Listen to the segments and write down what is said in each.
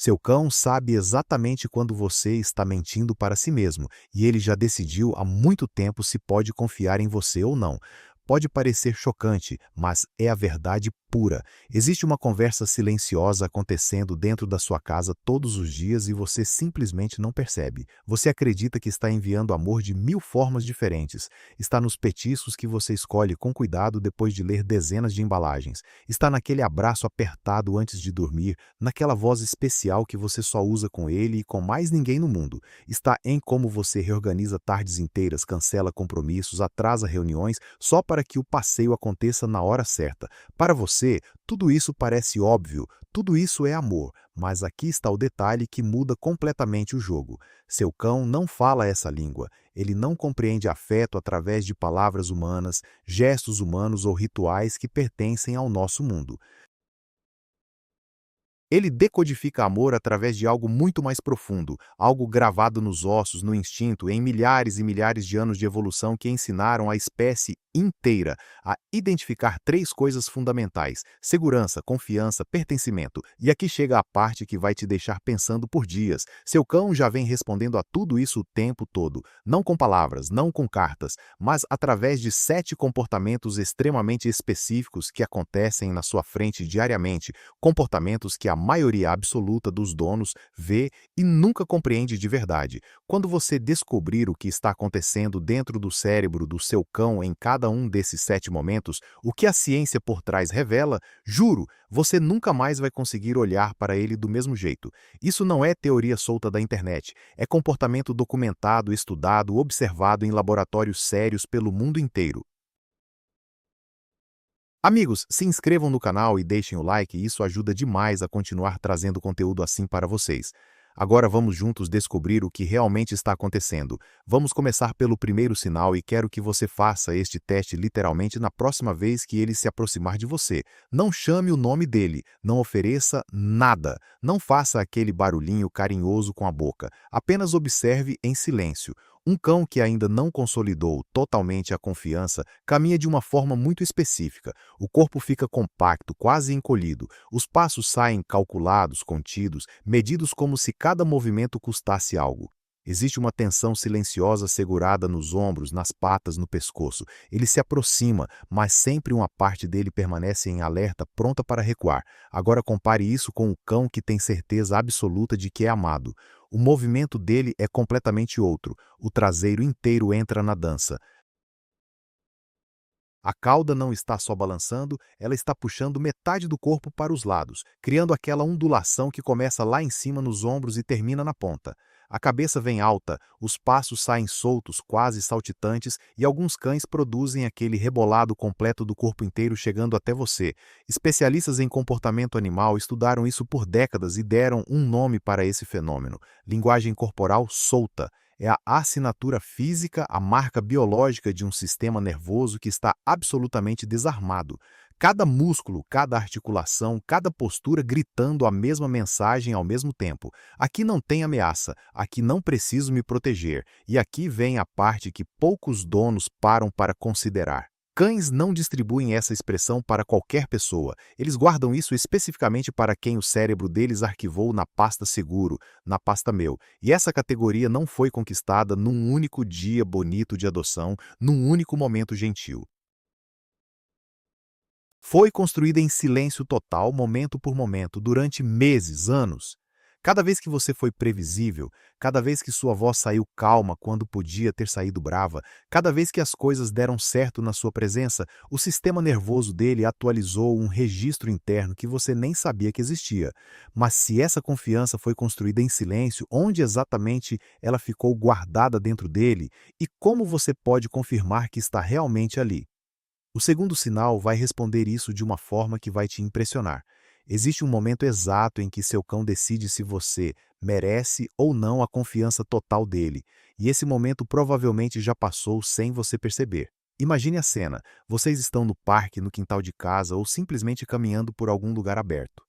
Seu cão sabe exatamente quando você está mentindo para si mesmo, e ele já decidiu há muito tempo se pode confiar em você ou não. Pode parecer chocante, mas é a verdade pura. Existe uma conversa silenciosa acontecendo dentro da sua casa todos os dias e você simplesmente não percebe. Você acredita que está enviando amor de mil formas diferentes. Está nos petiscos que você escolhe com cuidado depois de ler dezenas de embalagens. Está naquele abraço apertado antes de dormir, naquela voz especial que você só usa com ele e com mais ninguém no mundo. Está em como você reorganiza tardes inteiras, cancela compromissos, atrasa reuniões só para que o passeio aconteça na hora certa. Para você, tudo isso parece óbvio, tudo isso é amor, mas aqui está o detalhe que muda completamente o jogo. Seu cão não fala essa língua. Ele não compreende afeto através de palavras humanas, gestos humanos ou rituais que pertencem ao nosso mundo. Ele decodifica amor através de algo muito mais profundo, algo gravado nos ossos, no instinto, em milhares e milhares de anos de evolução que ensinaram a espécie inteira a identificar três coisas fundamentais: segurança, confiança, pertencimento. E aqui chega a parte que vai te deixar pensando por dias. Seu cão já vem respondendo a tudo isso o tempo todo, não com palavras, não com cartas, mas através de 7 comportamentos extremamente específicos que acontecem na sua frente diariamente, comportamentos que a maioria absoluta dos donos vê e nunca compreende de verdade. Quando você descobrir o que está acontecendo dentro do cérebro do seu cão em cada um desses 7 momentos, o que a ciência por trás revela, juro, você nunca mais vai conseguir olhar para ele do mesmo jeito. Isso não é teoria solta da internet, é comportamento documentado, estudado, observado em laboratórios sérios pelo mundo inteiro. Amigos, se inscrevam no canal e deixem o like, isso ajuda demais a continuar trazendo conteúdo assim para vocês. Agora vamos juntos descobrir o que realmente está acontecendo. Vamos começar pelo primeiro sinal e quero que você faça este teste literalmente na próxima vez que ele se aproximar de você. Não chame o nome dele, não ofereça nada, não faça aquele barulhinho carinhoso com a boca. Apenas observe em silêncio. Um cão que ainda não consolidou totalmente a confiança caminha de uma forma muito específica. O corpo fica compacto, quase encolhido. Os passos saem calculados, contidos, medidos como se cada movimento custasse algo. Existe uma tensão silenciosa segurada nos ombros, nas patas, no pescoço. Ele se aproxima, mas sempre uma parte dele permanece em alerta, pronta para recuar. Agora compare isso com o cão que tem certeza absoluta de que é amado. O movimento dele é completamente outro. O traseiro inteiro entra na dança. A cauda não está só balançando, ela está puxando metade do corpo para os lados, criando aquela ondulação que começa lá em cima nos ombros e termina na ponta. A cabeça vem alta, os passos saem soltos, quase saltitantes, e alguns cães produzem aquele rebolado completo do corpo inteiro chegando até você. Especialistas em comportamento animal estudaram isso por décadas e deram um nome para esse fenômeno: linguagem corporal solta. É a assinatura física, a marca biológica de um sistema nervoso que está absolutamente desarmado. Cada músculo, cada articulação, cada postura gritando a mesma mensagem ao mesmo tempo. Aqui não tem ameaça, aqui não preciso me proteger. E aqui vem a parte que poucos donos param para considerar. Cães não distribuem essa expressão para qualquer pessoa. Eles guardam isso especificamente para quem o cérebro deles arquivou na pasta seguro, na pasta meu. E essa categoria não foi conquistada num único dia bonito de adoção, num único momento gentil. Foi construída em silêncio total, momento por momento, durante meses, anos. Cada vez que você foi previsível, cada vez que sua voz saiu calma quando podia ter saído brava, cada vez que as coisas deram certo na sua presença, o sistema nervoso dele atualizou um registro interno que você nem sabia que existia. Mas se essa confiança foi construída em silêncio, onde exatamente ela ficou guardada dentro dele e como você pode confirmar que está realmente ali? O segundo sinal vai responder isso de uma forma que vai te impressionar. Existe um momento exato em que seu cão decide se você merece ou não a confiança total dele, e esse momento provavelmente já passou sem você perceber. Imagine a cena: vocês estão no parque, no quintal de casa ou simplesmente caminhando por algum lugar aberto.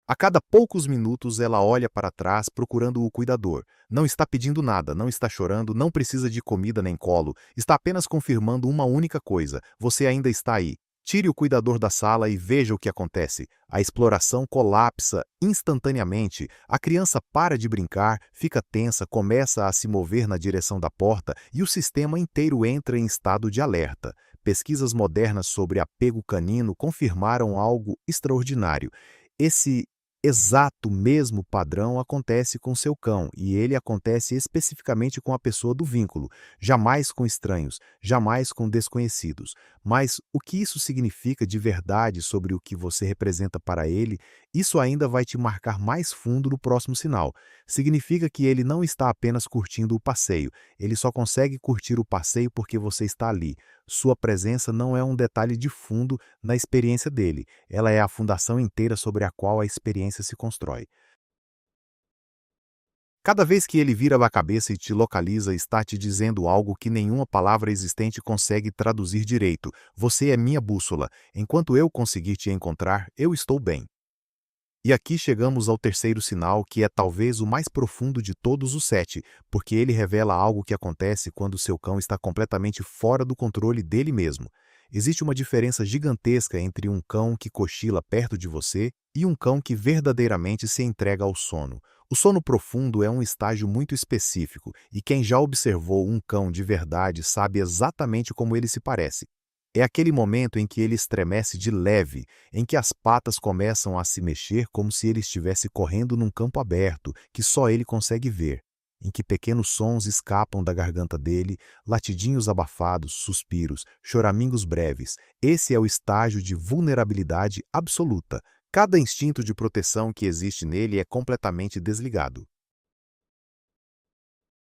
A cada poucos minutos ela olha para trás procurando o cuidador. Não está pedindo nada, não está chorando, não precisa de comida nem colo, está apenas confirmando uma única coisa: você ainda está aí. Tire o cuidador da sala e veja o que acontece. A exploração colapsa instantaneamente. A criança para de brincar, fica tensa, começa a se mover na direção da porta e o sistema inteiro entra em estado de alerta. Pesquisas modernas sobre apego canino confirmaram algo extraordinário. Esse exato mesmo padrão acontece com seu cão e ele acontece especificamente com a pessoa do vínculo, jamais com estranhos, jamais com desconhecidos. Mas o que isso significa de verdade sobre o que você representa para ele, isso ainda vai te marcar mais fundo no próximo sinal. Significa que ele não está apenas curtindo o passeio, ele só consegue curtir o passeio porque você está ali. Sua presença não é um detalhe de fundo na experiência dele, ela é a fundação inteira sobre a qual a experiência se constrói. Cada vez que ele vira a cabeça e te localiza, está te dizendo algo que nenhuma palavra existente consegue traduzir direito. Você é minha bússola. Enquanto eu conseguir te encontrar, eu estou bem. E aqui chegamos ao terceiro sinal, que é talvez o mais profundo de todos os sete, porque ele revela algo que acontece quando seu cão está completamente fora do controle dele mesmo. Existe uma diferença gigantesca entre um cão que cochila perto de você e um cão que verdadeiramente se entrega ao sono. O sono profundo é um estágio muito específico, e quem já observou um cão de verdade sabe exatamente como ele se parece. É aquele momento em que ele estremece de leve, em que as patas começam a se mexer como se ele estivesse correndo num campo aberto, que só ele consegue ver, em que pequenos sons escapam da garganta dele, latidinhos abafados, suspiros, choramingos breves. Esse é o estágio de vulnerabilidade absoluta. Cada instinto de proteção que existe nele é completamente desligado.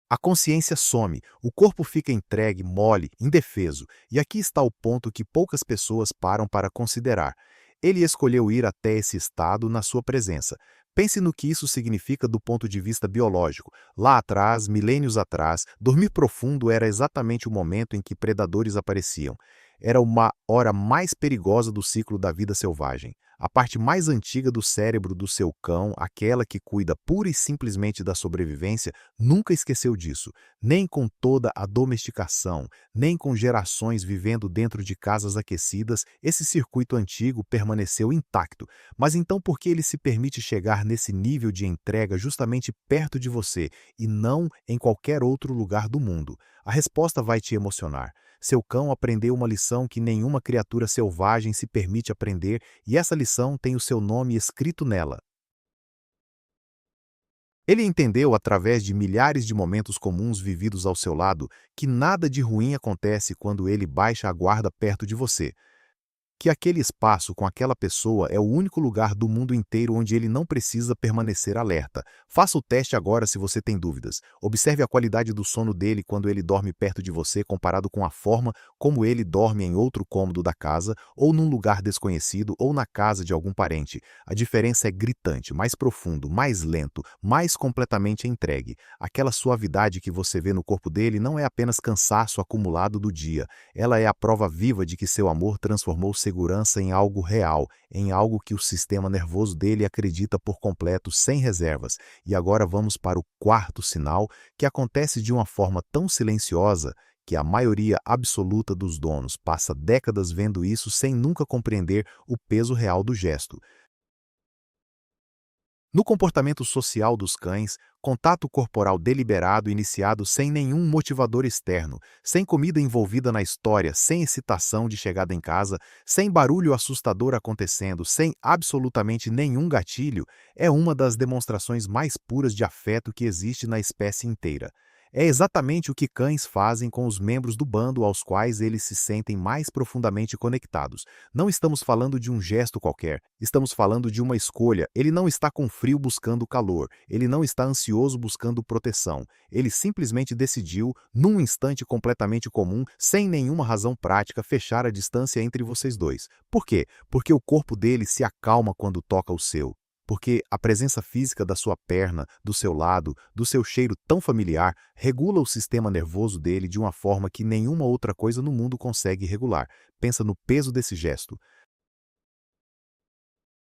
A consciência some, o corpo fica entregue, mole, indefeso, e aqui está o ponto que poucas pessoas param para considerar. Ele escolheu ir até esse estado na sua presença. Pense no que isso significa do ponto de vista biológico. Lá atrás, milênios atrás, dormir profundo era exatamente o momento em que predadores apareciam. Era uma hora mais perigosa do ciclo da vida selvagem. A parte mais antiga do cérebro do seu cão, aquela que cuida pura e simplesmente da sobrevivência, nunca esqueceu disso, nem com toda a domesticação, nem com gerações vivendo dentro de casas aquecidas, esse circuito antigo permaneceu intacto. Mas então por que ele se permite chegar nesse nível de entrega justamente perto de você e não em qualquer outro lugar do mundo? A resposta vai te emocionar. Seu cão aprendeu uma lição que nenhuma criatura selvagem se permite aprender, e essa lição tem o seu nome escrito nela. Ele entendeu, através de milhares de momentos comuns vividos ao seu lado, que nada de ruim acontece quando ele baixa a guarda perto de você. Que aquele espaço com aquela pessoa é o único lugar do mundo inteiro onde ele não precisa permanecer alerta. Faça o teste agora se você tem dúvidas. Observe a qualidade do sono dele quando ele dorme perto de você comparado com a forma como ele dorme em outro cômodo da casa, ou num lugar desconhecido, ou na casa de algum parente. A diferença é gritante, mais profundo, mais lento, mais completamente entregue. Aquela suavidade que você vê no corpo dele não é apenas cansaço acumulado do dia. Ela é a prova viva de que seu amor transformou segurança em algo real, em algo que o sistema nervoso dele acredita por completo, sem reservas. E agora vamos para o quarto sinal, que acontece de uma forma tão silenciosa que a maioria absoluta dos donos passa décadas vendo isso sem nunca compreender o peso real do gesto. No comportamento social dos cães, contato corporal deliberado iniciado sem nenhum motivador externo, sem comida envolvida na história, sem excitação de chegada em casa, sem barulho assustador acontecendo, sem absolutamente nenhum gatilho, é uma das demonstrações mais puras de afeto que existe na espécie inteira. É exatamente o que cães fazem com os membros do bando aos quais eles se sentem mais profundamente conectados. Não estamos falando de um gesto qualquer, estamos falando de uma escolha. Ele não está com frio buscando calor, ele não está ansioso buscando proteção. Ele simplesmente decidiu, num instante completamente comum, sem nenhuma razão prática, fechar a distância entre vocês dois. Por quê? Porque o corpo dele se acalma quando toca o seu. Porque a presença física da sua perna, do seu lado, do seu cheiro tão familiar, regula o sistema nervoso dele de uma forma que nenhuma outra coisa no mundo consegue regular. Pensa no peso desse gesto.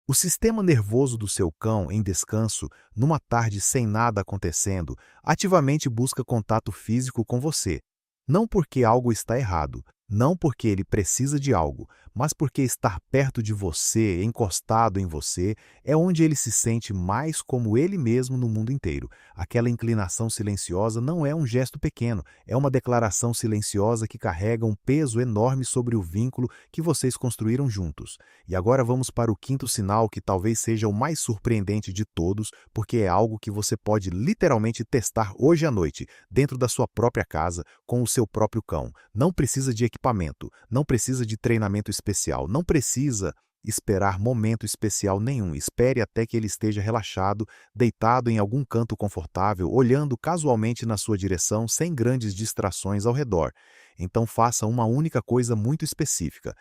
O sistema nervoso do seu cão, em descanso, numa tarde sem nada acontecendo, ativamente busca contato físico com você. Não porque algo está errado, não porque ele precisa de algo, mas porque estar perto de você, encostado em você, é onde ele se sente mais como ele mesmo no mundo inteiro. Aquela inclinação silenciosa não é um gesto pequeno, é uma declaração silenciosa que carrega um peso enorme sobre o vínculo que vocês construíram juntos. E agora vamos para o quinto sinal, que talvez seja o mais surpreendente de todos, porque é algo que você pode literalmente testar hoje à noite, dentro da sua própria casa, com o seu próprio cão. Não precisa de equipamento, não precisa de treinamento especial, não precisa esperar momento especial nenhum. Espere até que ele esteja relaxado, deitado em algum canto confortável, olhando casualmente na sua direção sem grandes distrações ao redor. Então faça uma única coisa muito específica.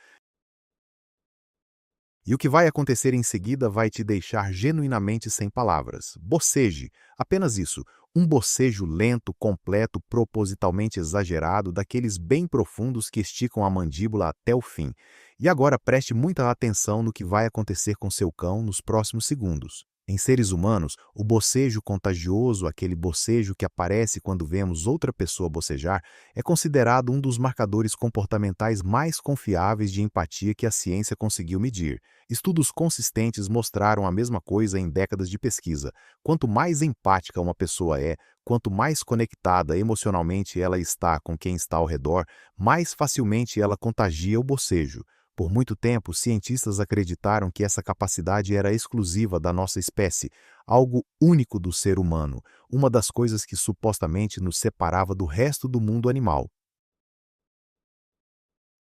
E o que vai acontecer em seguida vai te deixar genuinamente sem palavras. Boceje, apenas isso. Um bocejo lento, completo, propositalmente exagerado, daqueles bem profundos que esticam a mandíbula até o fim. E agora preste muita atenção no que vai acontecer com seu cão nos próximos segundos. Em seres humanos, o bocejo contagioso, aquele bocejo que aparece quando vemos outra pessoa bocejar, é considerado um dos marcadores comportamentais mais confiáveis de empatia que a ciência conseguiu medir. Estudos consistentes mostraram a mesma coisa em décadas de pesquisa. Quanto mais empática uma pessoa é, quanto mais conectada emocionalmente ela está com quem está ao redor, mais facilmente ela contagia o bocejo. Por muito tempo, cientistas acreditaram que essa capacidade era exclusiva da nossa espécie, algo único do ser humano, uma das coisas que supostamente nos separava do resto do mundo animal.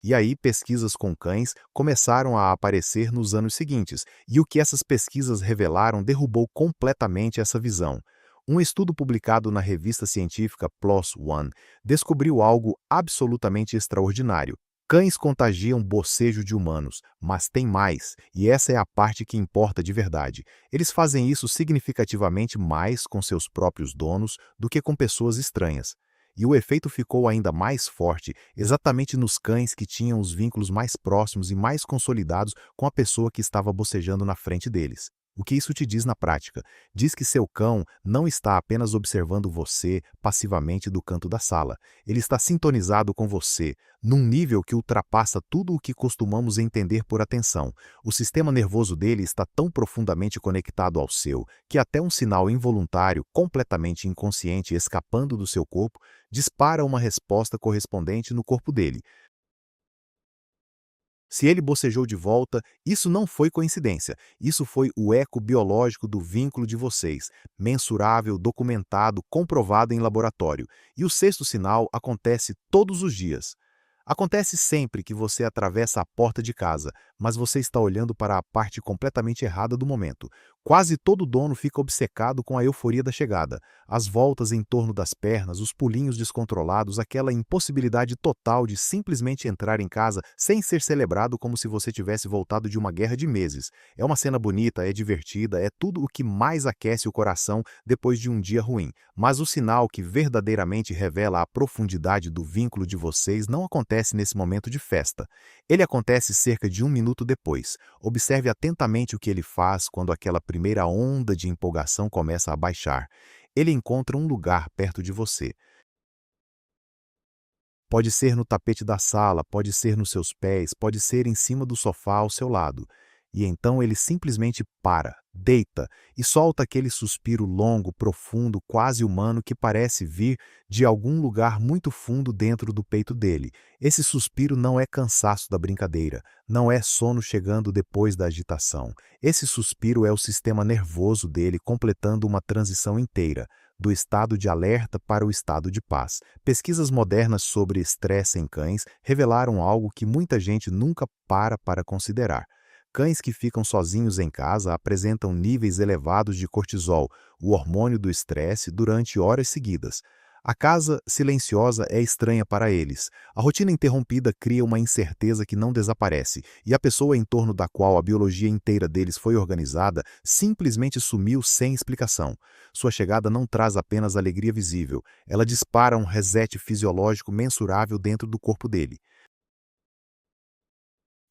E aí, pesquisas com cães começaram a aparecer nos anos seguintes, e o que essas pesquisas revelaram derrubou completamente essa visão. Um estudo publicado na revista científica PLOS ONE descobriu algo absolutamente extraordinário. Cães contagiam bocejo de humanos, mas tem mais, e essa é a parte que importa de verdade. Eles fazem isso significativamente mais com seus próprios donos do que com pessoas estranhas. E o efeito ficou ainda mais forte exatamente nos cães que tinham os vínculos mais próximos e mais consolidados com a pessoa que estava bocejando na frente deles. O que isso te diz na prática? Diz que seu cão não está apenas observando você passivamente do canto da sala. Ele está sintonizado com você, num nível que ultrapassa tudo o que costumamos entender por atenção. O sistema nervoso dele está tão profundamente conectado ao seu, que até um sinal involuntário, completamente inconsciente, escapando do seu corpo, dispara uma resposta correspondente no corpo dele. Se ele bocejou de volta, isso não foi coincidência. Isso foi o eco biológico do vínculo de vocês, mensurável, documentado, comprovado em laboratório. E o sexto sinal acontece todos os dias. Acontece sempre que você atravessa a porta de casa, mas você está olhando para a parte completamente errada do momento. Quase todo dono fica obcecado com a euforia da chegada. As voltas em torno das pernas, os pulinhos descontrolados, aquela impossibilidade total de simplesmente entrar em casa sem ser celebrado como se você tivesse voltado de uma guerra de meses. É uma cena bonita, é divertida, é tudo o que mais aquece o coração depois de um dia ruim. Mas o sinal que verdadeiramente revela a profundidade do vínculo de vocês não acontece nesse momento de festa. Ele acontece cerca de um minuto depois. Observe atentamente o que ele faz quando aquela primeira onda de empolgação começa a baixar. Ele encontra um lugar perto de você. Pode ser no tapete da sala, pode ser nos seus pés, pode ser em cima do sofá ao seu lado. E então ele simplesmente para, deita e solta aquele suspiro longo, profundo, quase humano que parece vir de algum lugar muito fundo dentro do peito dele. Esse suspiro não é cansaço da brincadeira, não é sono chegando depois da agitação. Esse suspiro é o sistema nervoso dele completando uma transição inteira, do estado de alerta para o estado de paz. Pesquisas modernas sobre estresse em cães revelaram algo que muita gente nunca para considerar. Cães que ficam sozinhos em casa apresentam níveis elevados de cortisol, o hormônio do estresse, durante horas seguidas. A casa silenciosa é estranha para eles. A rotina interrompida cria uma incerteza que não desaparece, e a pessoa em torno da qual a biologia inteira deles foi organizada simplesmente sumiu sem explicação. Sua chegada não traz apenas alegria visível, ela dispara um reset fisiológico mensurável dentro do corpo dele.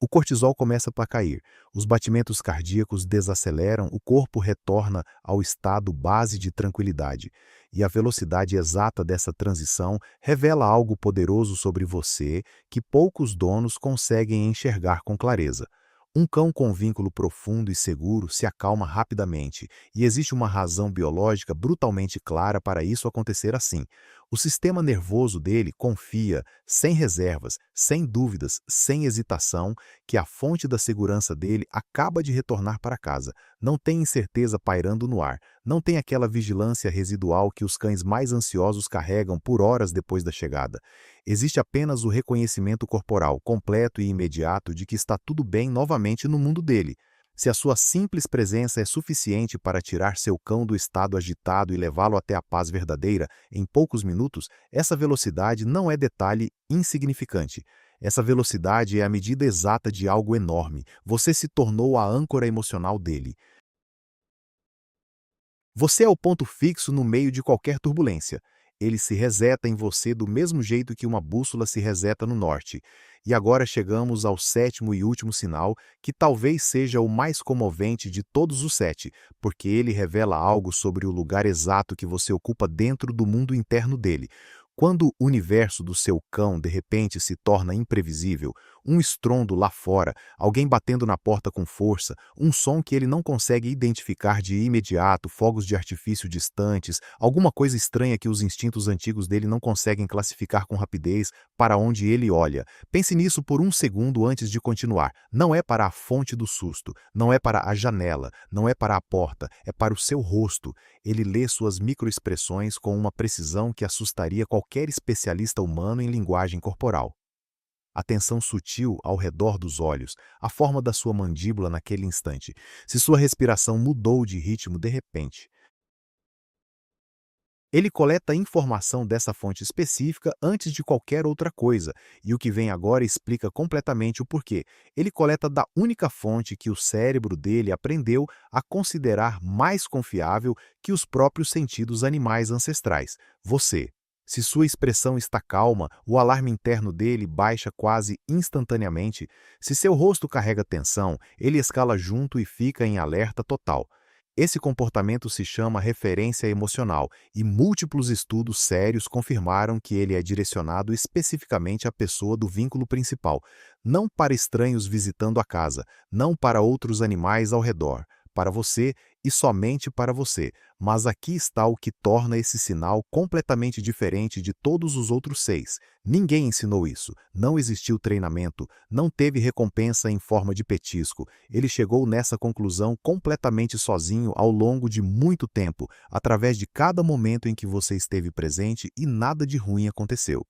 O cortisol começa a cair, os batimentos cardíacos desaceleram, o corpo retorna ao estado base de tranquilidade. E a velocidade exata dessa transição revela algo poderoso sobre você que poucos donos conseguem enxergar com clareza. Um cão com vínculo profundo e seguro se acalma rapidamente, e existe uma razão biológica brutalmente clara para isso acontecer assim. O sistema nervoso dele confia, sem reservas, sem dúvidas, sem hesitação, que a fonte da segurança dele acaba de retornar para casa. Não tem incerteza pairando no ar, não tem aquela vigilância residual que os cães mais ansiosos carregam por horas depois da chegada. Existe apenas o reconhecimento corporal, completo e imediato de que está tudo bem novamente no mundo dele. Se a sua simples presença é suficiente para tirar seu cão do estado agitado e levá-lo até a paz verdadeira em poucos minutos, essa velocidade não é detalhe insignificante. Essa velocidade é a medida exata de algo enorme. Você se tornou a âncora emocional dele. Você é o ponto fixo no meio de qualquer turbulência. Ele se reseta em você do mesmo jeito que uma bússola se reseta no norte. E agora chegamos ao sétimo e último sinal, que talvez seja o mais comovente de todos os sete, porque ele revela algo sobre o lugar exato que você ocupa dentro do mundo interno dele. Quando o universo do seu cão de repente se torna imprevisível, um estrondo lá fora, alguém batendo na porta com força, um som que ele não consegue identificar de imediato, fogos de artifício distantes, alguma coisa estranha que os instintos antigos dele não conseguem classificar com rapidez, para onde ele olha. Pense nisso por um segundo antes de continuar. Não é para a fonte do susto, não é para a janela, não é para a porta, é para o seu rosto. Ele lê suas microexpressões com uma precisão que assustaria qualquer especialista humano em linguagem corporal. A tensão sutil ao redor dos olhos, a forma da sua mandíbula naquele instante, se sua respiração mudou de ritmo de repente. Ele coleta informação dessa fonte específica antes de qualquer outra coisa, e o que vem agora explica completamente o porquê. Ele coleta da única fonte que o cérebro dele aprendeu a considerar mais confiável que os próprios sentidos animais ancestrais: você. Se sua expressão está calma, o alarme interno dele baixa quase instantaneamente. Se seu rosto carrega tensão, ele escala junto e fica em alerta total. Esse comportamento se chama referência emocional, e múltiplos estudos sérios confirmaram que ele é direcionado especificamente à pessoa do vínculo principal, não para estranhos visitando a casa, não para outros animais ao redor, para você e somente para você. Mas aqui está o que torna esse sinal completamente diferente de todos os outros seis. Ninguém ensinou isso, não existiu treinamento, não teve recompensa em forma de petisco. Ele chegou nessa conclusão completamente sozinho ao longo de muito tempo, através de cada momento em que você esteve presente e nada de ruim aconteceu.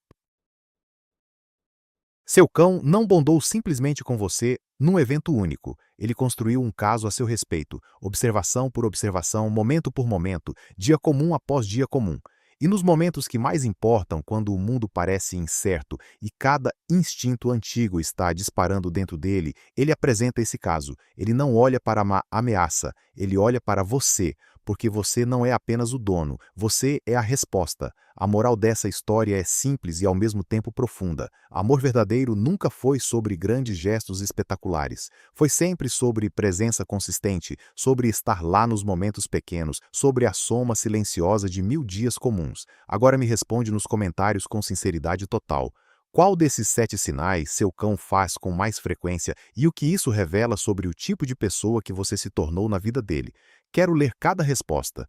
Seu cão não bondou simplesmente com você num evento único. Ele construiu um caso a seu respeito, observação por observação, momento por momento, dia comum após dia comum. E nos momentos que mais importam, quando o mundo parece incerto e cada instinto antigo está disparando dentro dele, ele apresenta esse caso. Ele não olha para uma ameaça, ele olha para você, porque você não é apenas o dono, você é a resposta. A moral dessa história é simples e ao mesmo tempo profunda. Amor verdadeiro nunca foi sobre grandes gestos espetaculares. Foi sempre sobre presença consistente, sobre estar lá nos momentos pequenos, sobre a soma silenciosa de 1000 dias comuns. Agora me responde nos comentários com sinceridade total. Qual desses 7 sinais seu cão faz com mais frequência e o que isso revela sobre o tipo de pessoa que você se tornou na vida dele? Quero ler cada resposta.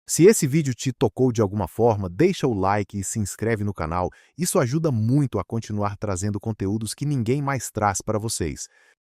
Se esse vídeo te tocou de alguma forma, deixa o like e se inscreve no canal. Isso ajuda muito a continuar trazendo conteúdos que ninguém mais traz para vocês.